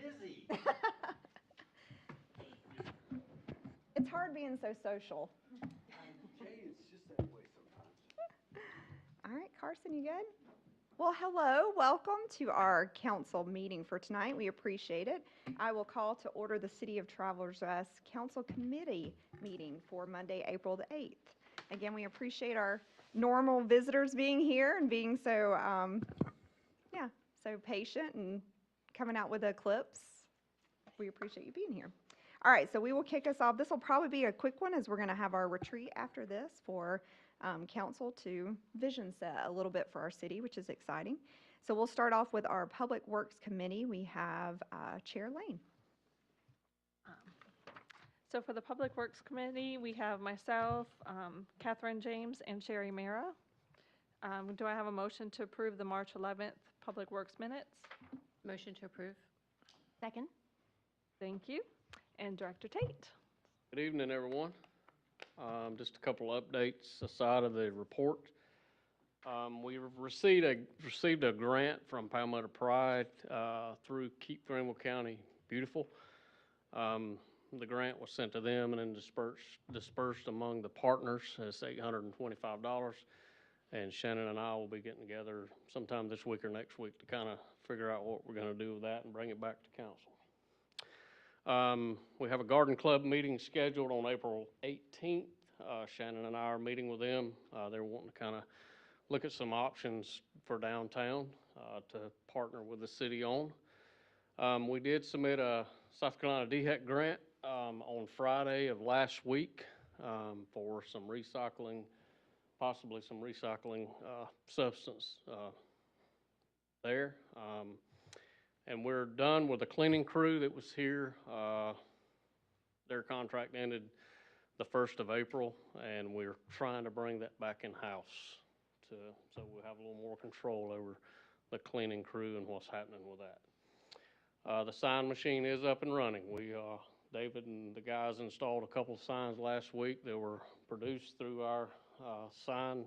busy. It's hard being so social. Jay, it's just that way sometimes. All right, Carson, you good? Well, hello. Welcome to our council meeting for tonight. We appreciate it. I will call to order the City of Travelers Rest Council Committee meeting for Monday, April the 8th. Again, we appreciate our normal visitors being here and being so, so patient and coming out with the clips. We appreciate you being here. All right, so we will kick us off. This will probably be a quick one as we're going to have our retreat after this for council to vision set a little bit for our city, which is exciting. So we'll start off with our Public Works Committee. We have Chair Lane. So for the Public Works Committee, we have myself, Catherine James, and Sherry Mara. Do I have a motion to approve the March 11th Public Works minutes? Motion to approve. Second. Thank you. And Director Tate. Good evening, everyone. Just a couple of updates aside of the report. We received a grant from Palmetto Pride through Keep Greenville County Beautiful. The grant was sent to them and then dispersed among the partners. It's $825. And Shannon and I will be getting together sometime this week or next week to kind of figure out what we're going to do with that and bring it back to council. We have a garden club meeting scheduled on April 18th. Shannon and I are meeting with them. They're wanting to kind of look at some options for downtown to partner with the city on. We did submit a South Carolina DHEC grant on Friday of last week for some recycling, possibly some recycling substance there. And we're done with the cleaning crew that was here. Their contract ended the 1st of April, and we're trying to bring that back in-house so we'll have a little more control over the cleaning crew and what's happening with that. The sign machine is up and running. David and the guys installed a couple of signs last week that were produced through our sign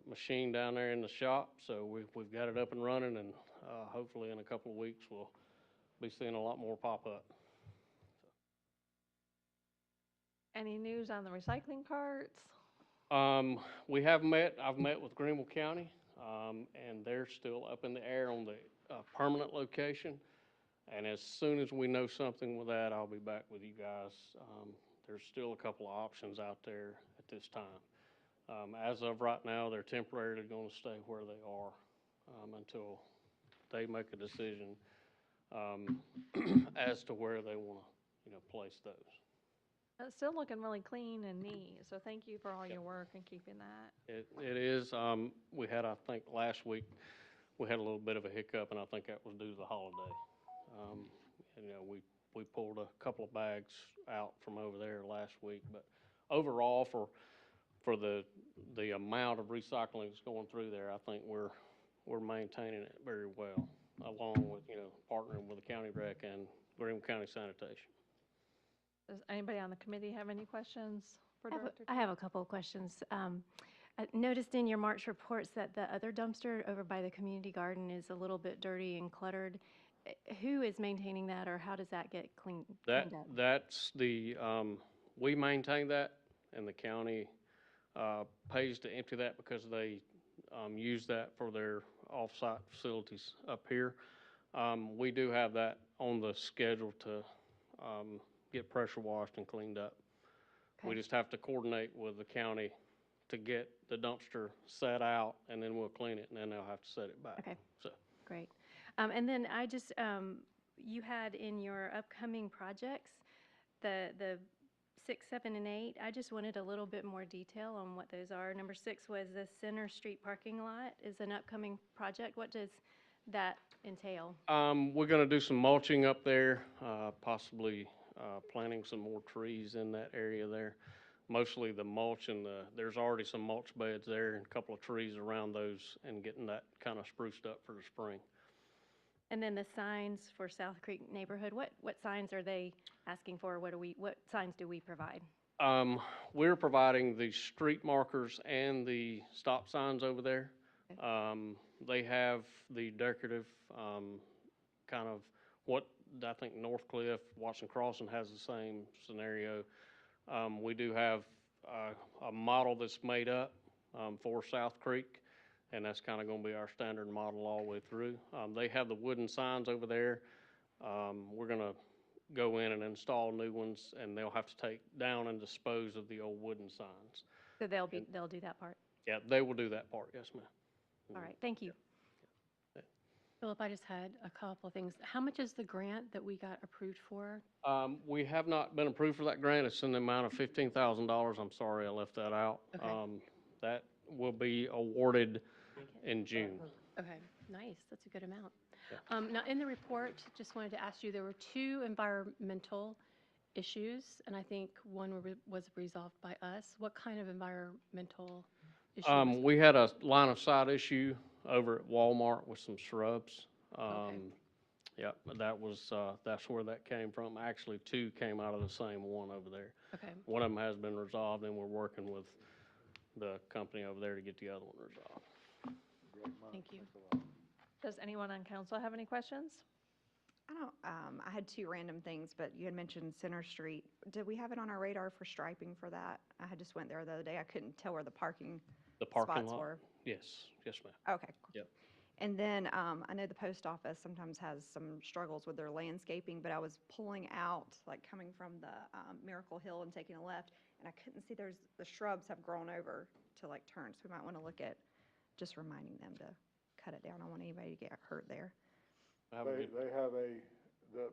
machine down there in the shop. So we've got it up and running, and hopefully in a couple of weeks we'll be seeing a lot more pop up. Any news on the recycling carts? I've met with Greenville County, and they're still up in the air on the permanent location. And as soon as we know something with that, I'll be back with you guys. There's still a couple of options out there at this time. As of right now, they're temporarily going to stay where they are until they make a decision as to where they want to, place those. It's still looking really clean and neat, so thank you for all your work and keeping that. It is. We had, I think, last week, we had a little bit of a hiccup, and I think that was due to the holiday. We pulled a couple of bags out from over there last week, but overall, for the amount of recycling that's going through there, I think we're maintaining it very well, along with partnering with the county rec and Greenville County Sanitation. Does anybody on the committee have any questions for Director? I have a couple of questions. I noticed in your March reports that the other dumpster over by the community garden is a little bit dirty and cluttered. Who is maintaining that, or how does that get cleaned up? That's we maintain that, and the county pays to empty that because they use that for their off-site facilities up here. We do have that on the schedule to get pressure washed and cleaned up. Okay. We just have to coordinate with the county to get the dumpster set out, and then we'll clean it, and then they'll have to set it back. Okay. So. Great. And then I just, you had in your upcoming projects, the 6, 7, and 8, I just wanted a little bit more detail on what those are. Number 6 was the Center Street parking lot is an upcoming project. What does that entail? We're going to do some mulching up there, possibly planting some more trees in that area there. Mostly the mulch, and there's already some mulch beds there and a couple of trees around those, and getting that kind of spruced up for the spring. And then the signs for South Creek neighborhood, what signs are they asking for? What signs do we provide? We're providing the street markers and the stop signs over there. Okay. They have the decorative kind of what I think Northcliffe, Watson Crossing has the same scenario. We do have a model that's made up for South Creek, and that's kind of going to be our standard model all the way through. They have the wooden signs over there. We're going to go in and install new ones, and they'll have to take down and dispose of the old wooden signs. So they'll do that part. Yeah, they will do that part, yes, ma'am. All right, thank you. Philip, I just had a couple of things. How much is the grant that we got approved for? We have not been approved for that grant. It's in the amount of $15,000. I'm sorry I left that out. Okay. That will be awarded in June. Okay, nice, that's a good amount. Now, in the report, just wanted to ask you, there were 2 environmental issues, and I think one was resolved by us. What kind of environmental issue was it? We had a line of sight issue over at Walmart with some shrubs. Okay. Yep, that was, that's where that came from. Actually, 2 came out of the same one over there. Okay, One of them has been resolved, and we're working with the company over there to get the other one resolved. thank you. Does anyone on council have any questions? I don't, I had 2 random things, but you had mentioned Center Street. Did we have it on our radar for striping for that? I had just went there the other day. I couldn't tell where the parking The parking spots lot? were. Yes, yes, ma'am. Okay. Cool. Yep. And then I know the post office sometimes has some struggles with their landscaping, but I was pulling out, like coming from the Miracle Hill and taking a left, and I couldn't see the shrubs have grown over to like turn. So we might want to look at just reminding them to cut it down. I don't want anybody to get hurt there. Have a good- They have the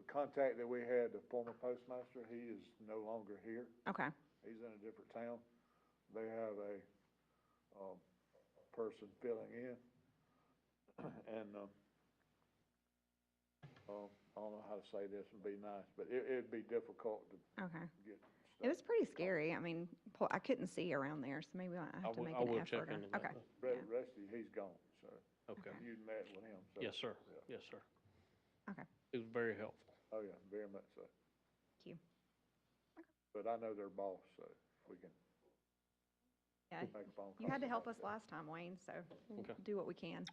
contact that we had, the former postmaster, he is no longer here. Okay. He's in a different town. They have a person filling in. And I don't know how to say this and be nice, but it'd be difficult to Okay. get It was pretty scary. I mean, I couldn't see around there, so maybe I have to make I an will effort. check into that. Okay. though. The rest of you, he's gone, so Okay. Okay. you met with him, so. Yes, sir. Yeah. Yes, sir. Okay. It was very helpful. Oh, yeah, very much so. Thank you. But I know their boss, so we can Yeah, make a phone call. you had to help us last time, Wayne, so we'll Okay. do what we can.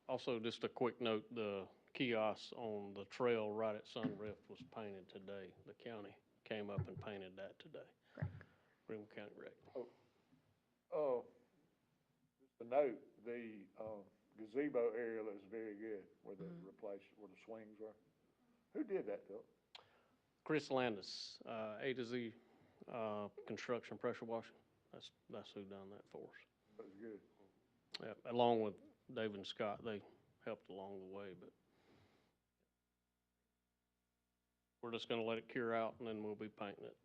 Also, just a quick note, the kiosk on the trail right at Sunrift was painted today. The county came up and painted that today. Great. Greenville County Rec. Oh, just a note, the gazebo area looks very good where the where the swings were. Who did that, Phil? Chris Landis, A to Z Construction Pressure Washing. That's who done that for us. That was good. Yeah, along with David and Scott, they helped along the way, but we're just gonna let it cure out and then we'll be painting it.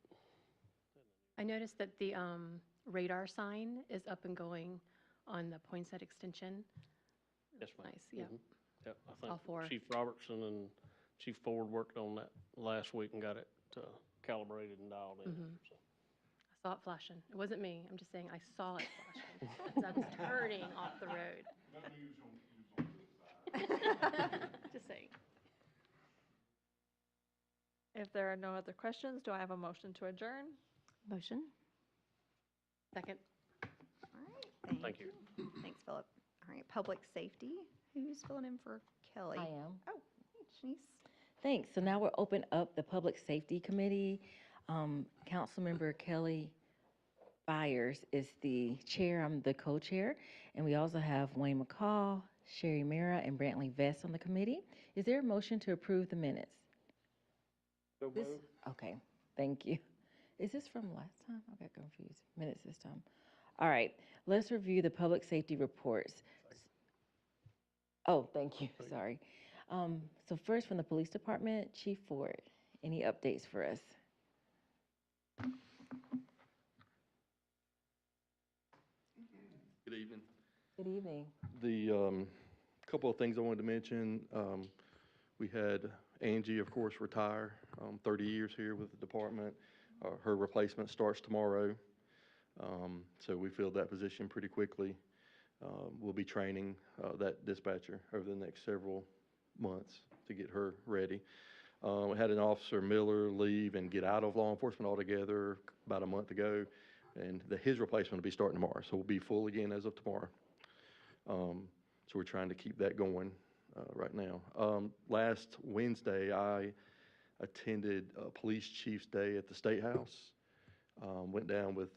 I noticed that the radar sign is up and going on the Poinsett Extension. Yes, ma'am. Nice, yeah. Mhm. Yep, I All think four. Chief Robertson and Chief Ford worked on that last week and got it calibrated and dialed in. Mhm. So, I saw it flashing. It wasn't me, I'm just saying I saw it flashing as I was turning off the road. Just saying. If there are no other questions, do I have a motion to adjourn? Motion? Second. All right, Thank you. Thanks, Philip. All right, public safety, who's filling in for Kelly? I am. Oh, hey, Shanice. Thanks. So now we'll open up the Public Safety Committee. Councilmember Kelly Byers is the chair. I'm the co-chair. And we also have Wayne McCall, Sherry Mara, and Brantley Vest on the committee. Is there a motion to approve the minutes? So This, moved. okay, thank you. Is this from last time? I got confused. Minutes this time. All right, let's review the public safety reports. Oh, thank you, sorry. So first from the police department, Chief Ford, any updates for us? Good evening. Good evening. The couple of things I wanted to mention, we had Angie, of course, retire, 30 years here with the department. Her replacement starts tomorrow, so we filled that position pretty quickly. We'll be training that dispatcher over the next several months to get her ready. We had an officer, Miller, leave and get out of law enforcement altogether about a month ago, and his replacement will be starting tomorrow, so we'll be full again as of tomorrow. So we're trying to keep that going. right now. Last Wednesday, I attended Police Chief's Day at the State House. Went down with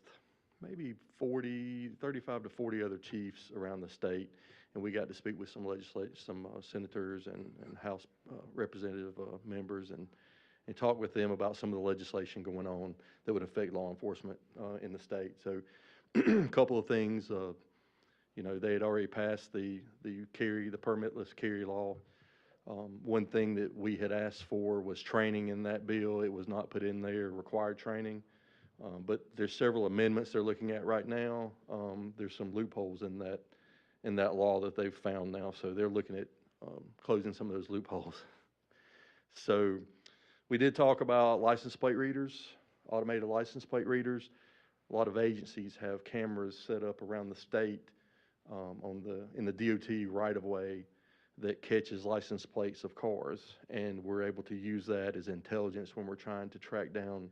maybe 35 to 40 other chiefs around the state, and we got to speak with some senators and House representative members and talk with them about some of the legislation going on that would affect law enforcement in the state. So a couple of things, they had already passed the permitless carry law. One thing that we had asked for was training in that bill. It was not put in there, required training. But there's several amendments they're looking at right now. There's some loopholes in that law that they've found now, so they're looking at closing some of those loopholes. So we did talk about license plate readers, automated license plate readers. A lot of agencies have cameras set up around the state in the DOT right-of-way that catches license plates of cars, and we're able to use that as intelligence when we're trying to track down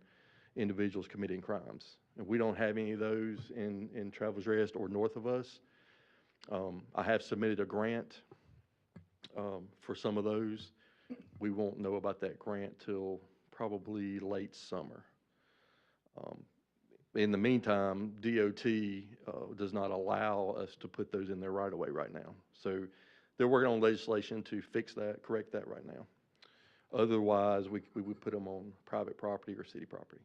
individuals committing crimes. And we don't have any of those in Travelers Rest or north of us. I have submitted a grant for some of those. We won't know about that grant till probably late summer. In the meantime, DOT does not allow us to put those in there right away right now. So they're working on legislation to fix that, correct that right now. Otherwise, we would put them on private property or city property,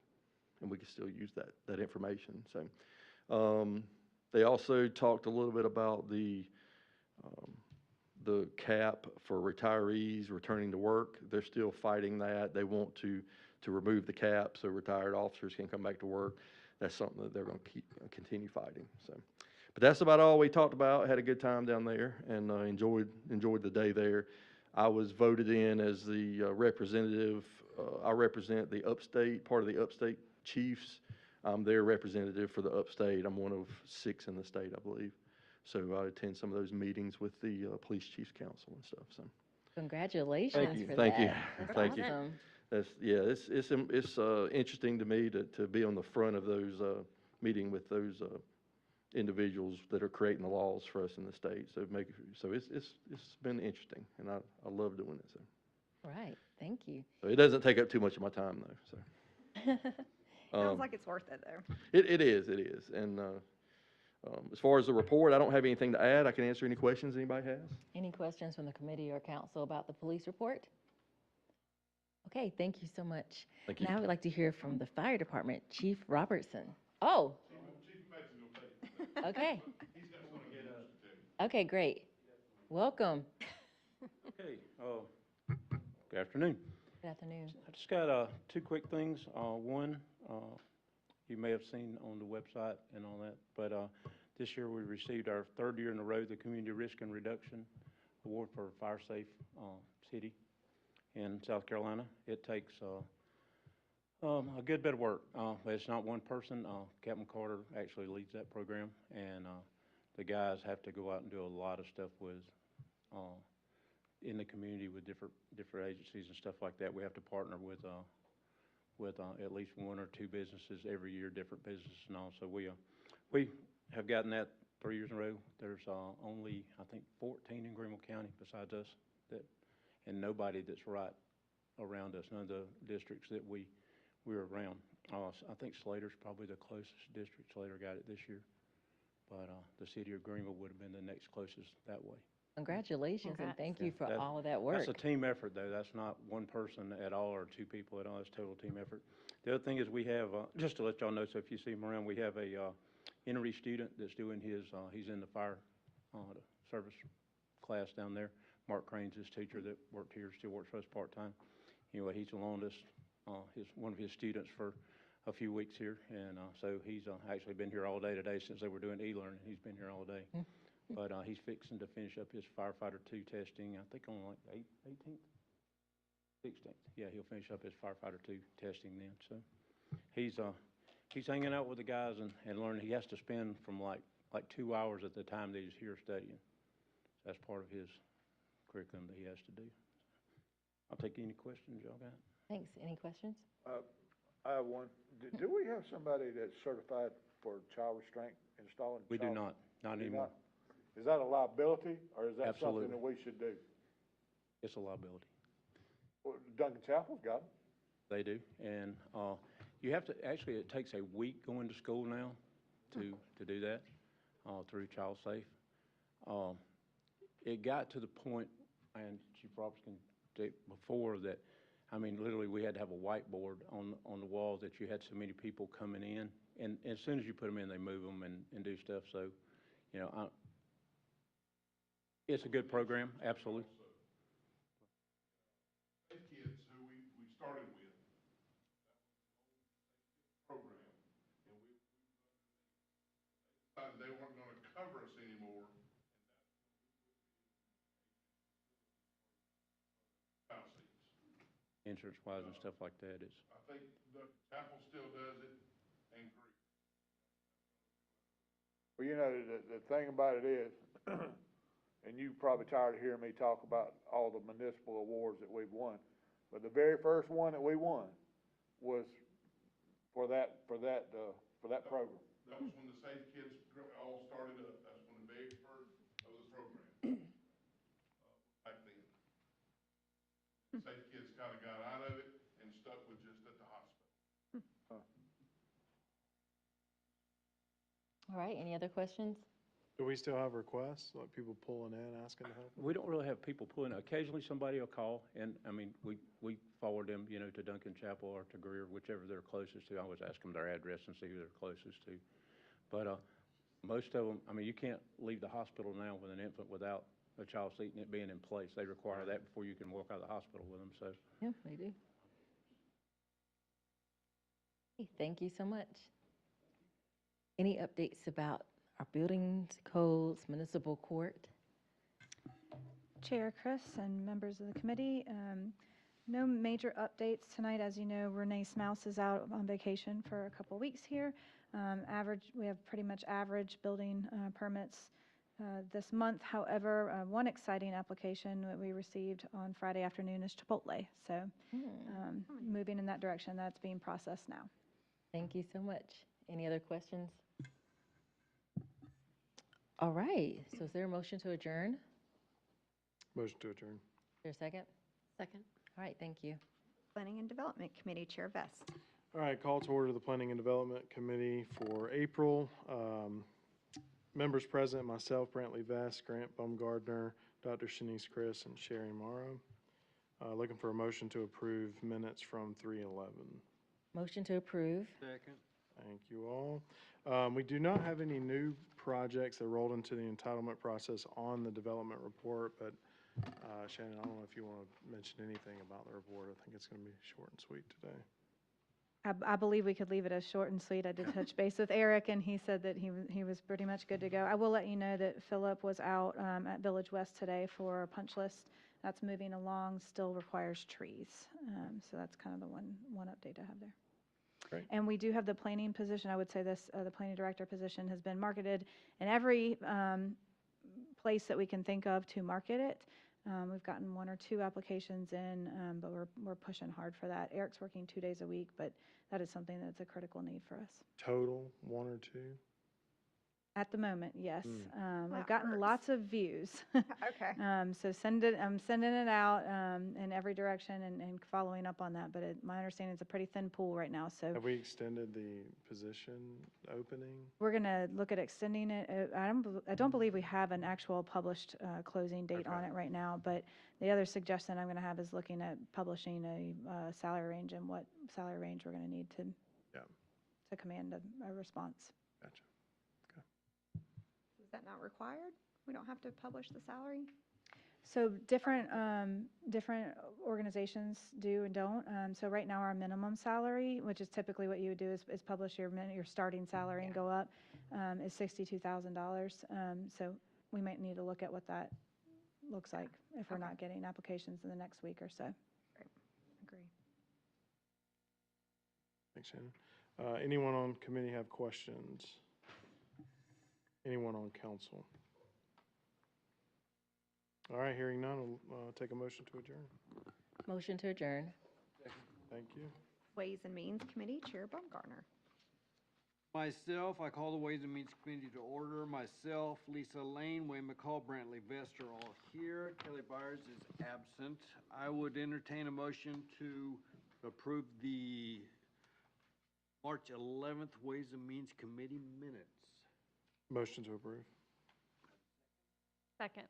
and we could still use that information. So they also talked a little bit about the cap for retirees returning to work. They're still fighting that. They want to remove the cap so retired officers can come back to work. That's something that they're going to continue fighting. So, but that's about all we talked about. Had a good time down there and enjoyed the day there. I was voted in as the representative. I represent the upstate, part of the upstate chiefs. I'm their representative for the upstate. I'm one of 6 in the state, I believe. So I attend some of those meetings with the Police Chiefs Council and stuff. So Congratulations for Thank you. that. That's Thank you. awesome. It's interesting to me to be on the front of those meeting with those individuals that are creating the laws for us in the state. So it's been interesting, and I love doing it. So. Right, thank you. So it doesn't take up too much of my time though. So. Sounds like it's worth it, though. It is. And as far as the report, I don't have anything to add. I can answer any questions anybody has. Any questions from the committee or council about the police report? Okay, thank you so much. Thank you. Now we'd like to hear from the fire department, Chief Robertson. Oh. Okay. Okay, great. Welcome. Okay, good afternoon. Good afternoon. I just got 2 quick things. One, you may have seen on the website and all that, but this year we received our 3rd year in a row the Community Risk and Reduction Award for Fire Safe City in South Carolina. It takes a good bit of work, but it's not one person. Captain Carter actually leads that program, and the guys have to go out and do a lot of stuff with in the community with different agencies and stuff like that. We have to partner with at least 1 or 2 businesses every year, different businesses and all. So we have gotten that 3 years in a row. There's only, I think, 14 in Greenville County besides us, and nobody that's right around us, none of the districts that we're around. I think Slater's probably the closest district. Slater got it this year, but the city of Greenville would have been the next closest that way. Congratulations, and Congrats. thank you for all of that work. That's a team effort, though. That's not one person at all or 2 people at all. It's a total team effort. The other thing is we have, just to let y'all know, so if you see him around, we have a Henry student that's doing his, he's in the fire service class down there. Mark Crane's his teacher that worked here, still works for us part-time. Anyway, he's loaned us one of his students for a few weeks here, and so he's actually been here all day today since they were doing e-learning. He's been here all day. But he's fixing to finish up his Firefighter 2 testing, I think on like the 18th? 16th. Yeah, he'll finish up his Firefighter 2 testing then. So he's hanging out with the guys and learning. He has to spend from like 2 hours at the time that he's here studying. That's part of his curriculum that he has to do. I'll take any questions y'all got. Thanks. Any questions? I have one. Do we have somebody that's certified for child restraint, installing? We do not Do anymore. Is that a liability, or is that Absolutely. something that we should do? It's a liability. Well, Duncan Chapel's got them. They do, and you have to, actually, it takes a week going to school now to do that through Child Safe. It got to the point, and Chief Roberts can say before that, I mean, literally, we had to have a whiteboard on the walls that you had so many people coming in, and as soon as you put them in, they move them and do stuff. So, you know, it's a good program, absolutely. Safe Kids, who we started with, program, and we decided they weren't gonna cover us anymore, and that's when we put in Insurance-wise and stuff like that, it's, I think the Chapel still does it, and Greek. Well, you know, the thing about it is, and you probably tired of hearing me talk about all the municipal awards that we've won, but the very first one that we won was for that program. That was when the Safe Kids all started up, that's when the very first of the program, back then. Safe Kids kinda got out of it and stuck with just at the hospital. All right, any other questions? Do we still have requests, like people pulling in, asking to help? we don't really have people pulling. Occasionally, somebody will call, and, I mean, we forward them, you know, to Duncan Chapel or to Greer, whichever they're closest to. I always ask them their address and see who they're closest to. But most of them, I mean, you can't leave the hospital now with an infant without a child seat and it being in place. They require that before you can walk out of the hospital with them, so. Yeah, they do. Okay, thank you so much. Any updates about our buildings, codes, municipal court? Chair Chris and members of the committee, no major updates tonight. As you know, Renee Smouse is out on vacation for a couple weeks here. We have pretty much average building permits this month. However, one exciting application that we received on Friday afternoon is Chipotle. So moving in that direction, that's being processed now. Thank you so much. Any other questions? All right, so is there a motion to adjourn? Motion to adjourn. Is there a second? Second. All right, thank you. Planning and Development Committee Chair Vest. All right, call to order the Planning and Development Committee for April. Members present, myself, Brantley Vest, Grant Baumgardner, Dr. Shanice Chris, and Sherry Morrow. Looking for a motion to approve minutes from 3/11. Motion to approve. Second. Thank you all. We do not have any new projects that rolled into the entitlement process on the development report, but Shannon, I don't know if you want to mention anything about the report. I think it's going to be short and sweet today. I believe we could leave it as short and sweet. I did touch base with Eric, and he said that he was pretty much good to go. I will let you know that Philip was out at Village West today for a punch list. That's moving along, still requires trees. So that's kind of the one update I have there. Great. And we do have the planning position. I would say this, the planning director position has been marketed in every place that we can think of to market it. We've gotten 1 or 2 applications in, but we're pushing hard for that. Eric's working 2 days a week, but that is something that's a critical need for us. Total, 1 or 2? At the moment, yes. We've That gotten works. lots of views. Okay. So I'm sending it out in every direction and following up on that, but my understanding is a pretty thin pool right now, so Have we extended the position opening? we're going to look at extending it. I don't believe we have an actual published closing date on Okay. it right now, but the other suggestion I'm going to have is looking at publishing a salary range and what salary range we're going to need to command a response. Gotcha. Is that not required? We don't have to publish the salary? So different organizations do and don't. So right now, our minimum salary, which is typically what you would do, is publish your starting salary and go up, is $62,000. So we might need to look at what that looks like if we're not getting applications in the next week or so. Agree. Thanks, Shannon. Anyone on committee have questions? Anyone on council? All right, hearing none, I'll take a motion to adjourn. Motion to adjourn. Thank you. Ways and Means Committee Chair Baumgartner. Myself, I call the Ways and Means Committee to order. Myself, Lisa Lane, Wayne McCall, Brantley Vest are all here. Kelly Byers is absent. I would entertain a motion to approve the March 11th Ways and Means Committee minutes. Motion to approve. Second.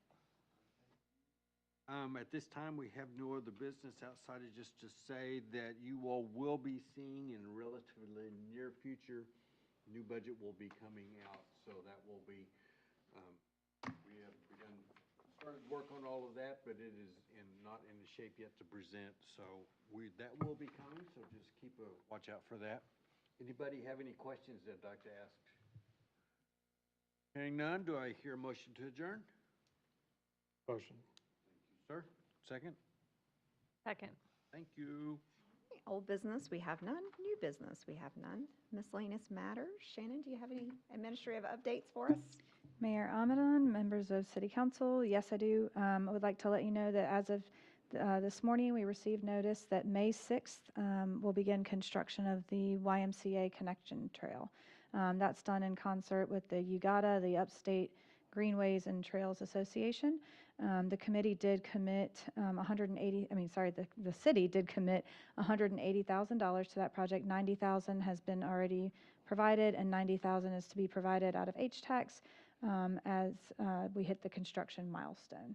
At this time, we have no other business outside of just to say that you all will be seeing in relatively near future, new budget will be coming out. So that will be, we have started work on all of that, but it is not in the shape yet to present. So that will be coming, so just keep a watch out for that. Anybody have any questions they'd like to ask? Hearing none, do I hear a motion to adjourn? Motion. Sir, second? Second. Thank you. Old business, we have none. New business, we have none. Miscellaneous matters. Shannon, do you have any administrative updates for us? Mayor Amadon, members of City Council, yes, I do. I would like to let you know that as of this morning, we received notice that May 6th will begin construction of the YMCA Connection Trail. That's done in concert with the UGATA, the Upstate Greenways and Trails Association. The committee did commit the city did commit $180,000 to that project. $90,000 has been already provided, and $90,000 is to be provided out of HTAX as we hit the construction milestone.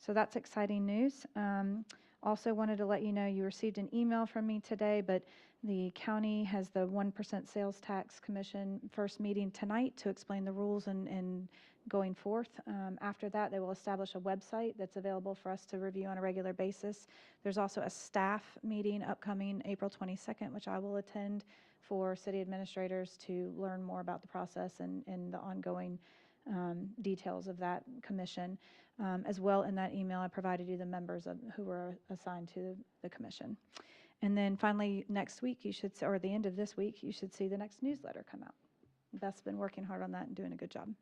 So that's exciting news. Also wanted to let you know you received an email from me today, but the county has the 1% Sales Tax Commission first meeting tonight to explain the rules and going forth. After that, they will establish a website that's available for us to review on a regular basis. There's also a staff meeting upcoming April 22nd, which I will attend for city administrators to learn more about the process and the ongoing details of that commission. As well, in that email, I provided you the members who were assigned to the commission. And then finally, next week, or the end of this week, you should see the next newsletter come out. Beth's been working hard on that and doing a good job.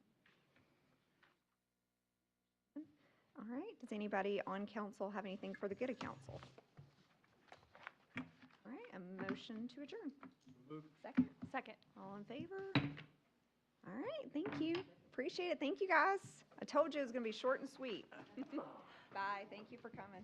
All right, does anybody on council have anything for the good of council? All right, a motion to adjourn. Second? Second. All in favor? All right, thank you. Appreciate it. Thank you, guys. I told you it was going to be short and sweet. Bye. Thank you for coming.